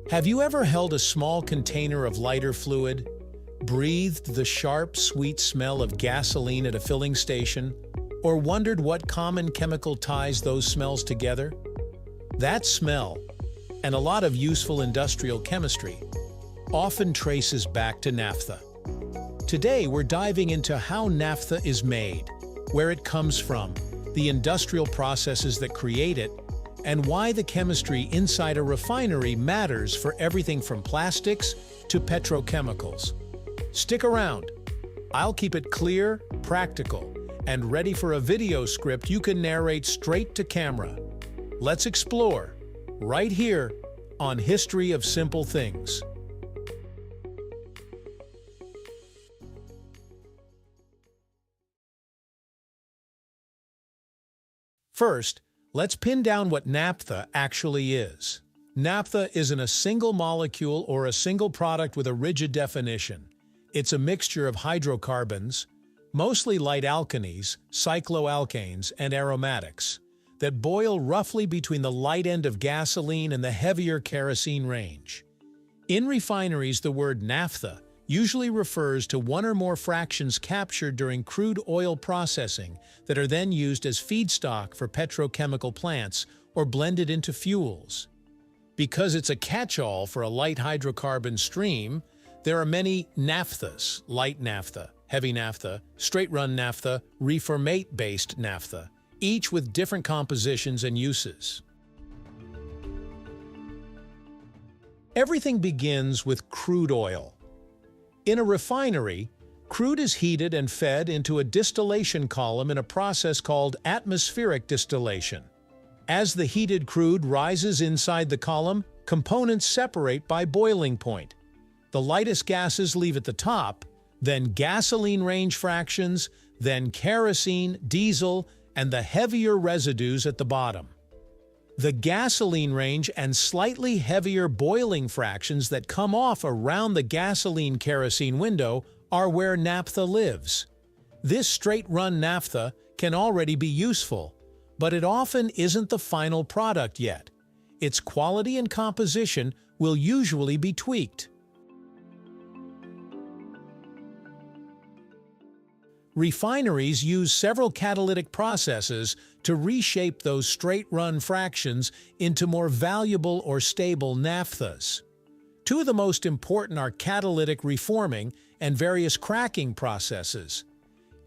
Have you ever held a small container of lighter fluid, breathed the sharp, sweet smell of gasoline at a filling station, or wondered what common chemical ties those smells together? That smell, and a lot of useful industrial chemistry, often traces back to naphtha. Today, we're diving into how naphtha is made, where it comes from, the industrial processes that create it, and why the chemistry inside a refinery matters for everything from plastics to petrochemicals. Stick around. I'll keep it clear, practical, and ready for a video script you can narrate straight to camera. Let's explore, right here, on History of Simple Things. First, let's pin down what naphtha actually is. Naphtha isn't a single molecule or a single product with a rigid definition. It's a mixture of hydrocarbons, mostly light alkanes, cycloalkanes, and aromatics, that boil roughly between the light end of gasoline and the heavier kerosene range. In refineries, the word naphtha usually refers to one or more fractions captured during crude oil processing that are then used as feedstock for petrochemical plants or blended into fuels. Because it's a catch-all for a light hydrocarbon stream, there are many naphthas: light naphtha, heavy naphtha, straight-run naphtha, reformate-based naphtha, each with different compositions and uses. Everything begins with crude oil. In a refinery, crude is heated and fed into a distillation column in a process called atmospheric distillation. As the heated crude rises inside the column, components separate by boiling point. The lightest gases leave at the top, then gasoline range fractions, then kerosene, diesel, and the heavier residues at the bottom. The gasoline range and slightly heavier boiling fractions that come off around the gasoline-kerosene window are where naphtha lives. This straight-run naphtha can already be useful, but it often isn't the final product yet. Its quality and composition will usually be tweaked. Refineries use several catalytic processes to reshape those straight-run fractions into more valuable or stable naphthas. Two of the most important are catalytic reforming and various cracking processes.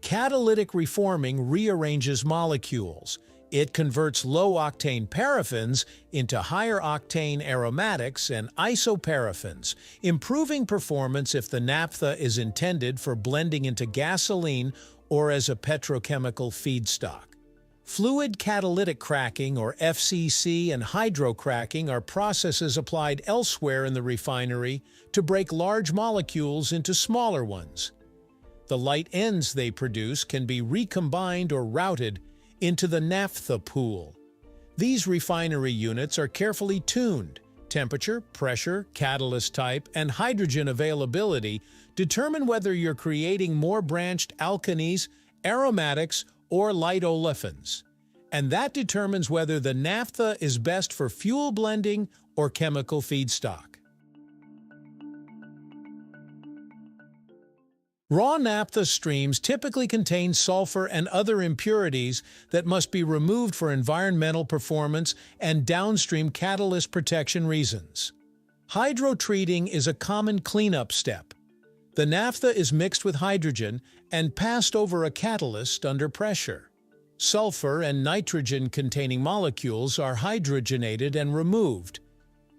Catalytic reforming rearranges molecules. It converts low-octane paraffins into higher-octane aromatics and isoparaffins, improving performance if the naphtha is intended for blending into gasoline or as a petrochemical feedstock. Fluid catalytic cracking, or FCC, and hydrocracking are processes applied elsewhere in the refinery to break large molecules into smaller ones. The light ends they produce can be recombined or routed into the naphtha pool. These refinery units are carefully tuned. Temperature, pressure, catalyst type, and hydrogen availability determine whether you're creating more branched alkanes, aromatics, or light olefins. And that determines whether the naphtha is best for fuel blending or chemical feedstock. Raw naphtha streams typically contain sulfur and other impurities that must be removed for environmental performance and downstream catalyst protection reasons. Hydrotreating is a common cleanup step. The naphtha is mixed with hydrogen and passed over a catalyst under pressure. Sulfur and nitrogen-containing molecules are hydrogenated and removed,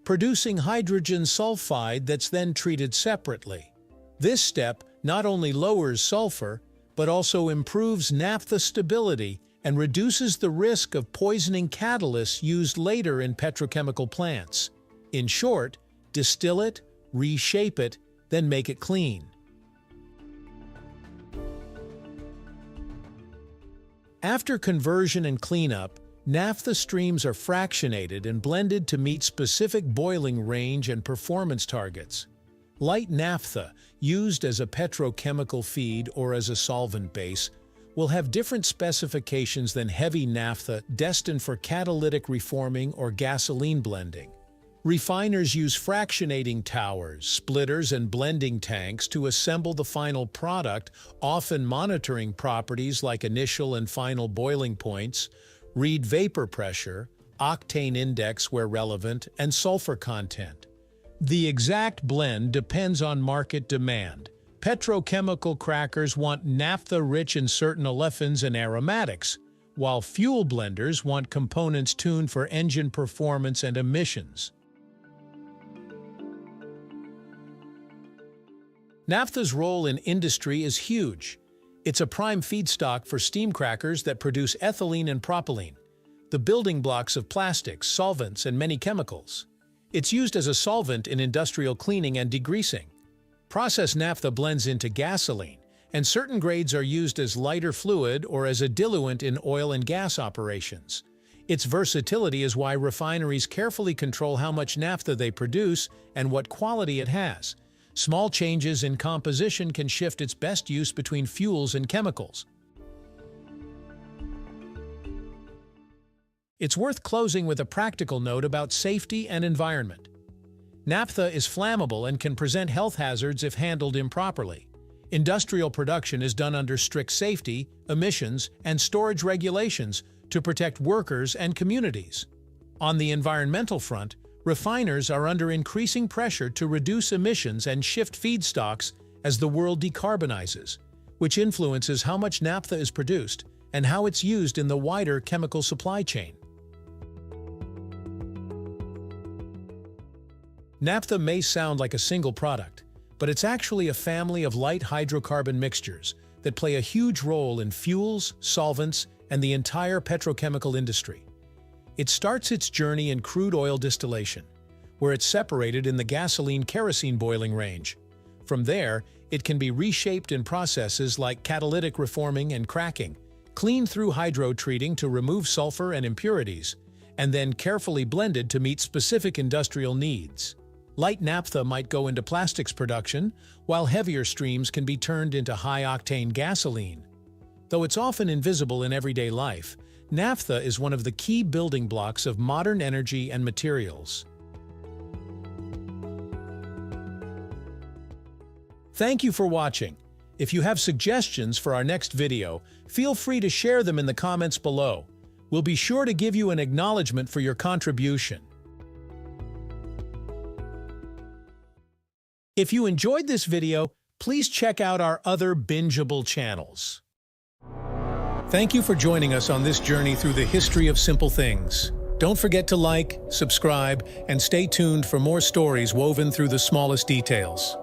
producing hydrogen sulfide that's then treated separately. This step not only lowers sulfur, but also improves naphtha stability and reduces the risk of poisoning catalysts used later in petrochemical plants. In short, distill it, reshape it, then make it clean. After conversion and cleanup, naphtha streams are fractionated and blended to meet specific boiling range and performance targets. Light naphtha, used as a petrochemical feed or as a solvent base, will have different specifications than heavy naphtha destined for catalytic reforming or gasoline blending. Refiners use fractionating towers, splitters, and blending tanks to assemble the final product, often monitoring properties like initial and final boiling points, read vapor pressure, octane index where relevant, and sulfur content. The exact blend depends on market demand. Petrochemical crackers want naphtha rich in certain olefins and aromatics, while fuel blenders want components tuned for engine performance and emissions. Naphtha's role in industry is huge. It's a prime feedstock for steam crackers that produce ethylene and propylene, the building blocks of plastics, solvents, and many chemicals. It's used as a solvent in industrial cleaning and degreasing. Processed naphtha blends into gasoline, and certain grades are used as lighter fluid or as a diluent in oil and gas operations. Its versatility is why refineries carefully control how much naphtha they produce and what quality it has. Small changes in composition can shift its best use between fuels and chemicals. It's worth closing with a practical note about safety and environment. Naphtha is flammable and can present health hazards if handled improperly. Industrial production is done under strict safety, emissions, and storage regulations to protect workers and communities. On the environmental front, refiners are under increasing pressure to reduce emissions and shift feedstocks as the world decarbonizes, which influences how much naphtha is produced and how it's used in the wider chemical supply chain. Naphtha may sound like a single product, but it's actually a family of light hydrocarbon mixtures that play a huge role in fuels, solvents, and the entire petrochemical industry. It starts its journey in crude oil distillation, where it's separated in the gasoline-kerosene boiling range. From there, it can be reshaped in processes like catalytic reforming and cracking, cleaned through hydrotreating to remove sulfur and impurities, and then carefully blended to meet specific industrial needs. Light naphtha might go into plastics production, while heavier streams can be turned into high-octane gasoline. Though it's often invisible in everyday life, naphtha is one of the key building blocks of modern energy and materials. Thank you for watching. If you have suggestions for our next video, feel free to share them in the comments below. We'll be sure to give you an acknowledgement for your contribution. If you enjoyed this video, please check out our other bingeable channels. Thank you for joining us on this journey through the history of simple things. Don't forget to like, subscribe, and stay tuned for more stories woven through the smallest details.